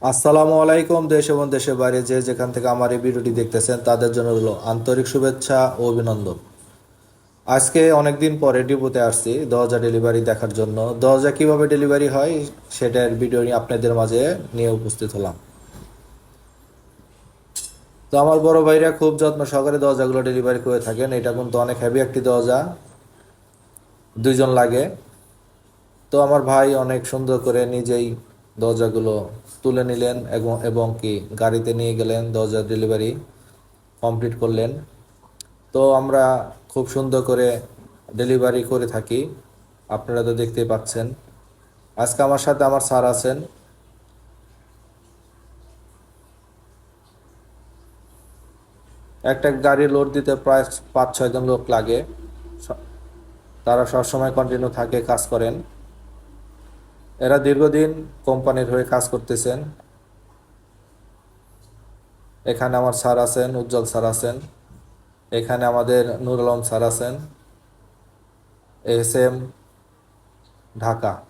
আসসালামু আলাইকুম। দেশ এবং দেশের বাইরে যে যেখান থেকে আমার এই ভিডিওটি দেখতেছেন তাদের জন্য হলো আন্তরিক শুভেচ্ছা ও অভিনন্দন। আজকে অনেকদিন পরে ডিপোতে আসছি দরজা ডেলিভারি দেখার জন্য। দরজা কিভাবে ডেলিভারি হয় সেটার ভিডিও নিয়ে আপনাদের মাঝে নিয়ে উপস্থিত হলাম। তো আমার বড় ভাইরা খুব যত্ন সহকারে দরজাগুলো ডেলিভারি করে থাকেন। এটা কিন্তু অনেক হেভি একটি দরজা, দুইজন লাগে। তো আমার ভাই অনেক সুন্দর করে নিজেই দরজাগুলো তুলে নিলেন এবং এবং কি গাড়িতে নিয়ে গেলেন, দরজা ডেলিভারি কমপ্লিট করলেন। তো আমরা খুব সুন্দর করে ডেলিভারি করে থাকি, আপনারা তো দেখতেই পাচ্ছেন। আজকে আমার সাথে আমার স্যার আছেন। একটা গাড়ি লোড দিতে প্রায় 5-6 জন লোক লাগে। স- তারা সবসময় কন্টিনিউ থাকে, কাজ করেন। এরা দীর্ঘদিন কোম্পানির হয়ে কাজ করতেছেন। এখানে আমার স্যার আছেন, উজ্জ্বল স্যার আছেন। এখানে আমাদের নুর আলম স্যার আছেন, এস এম, ঢাকা।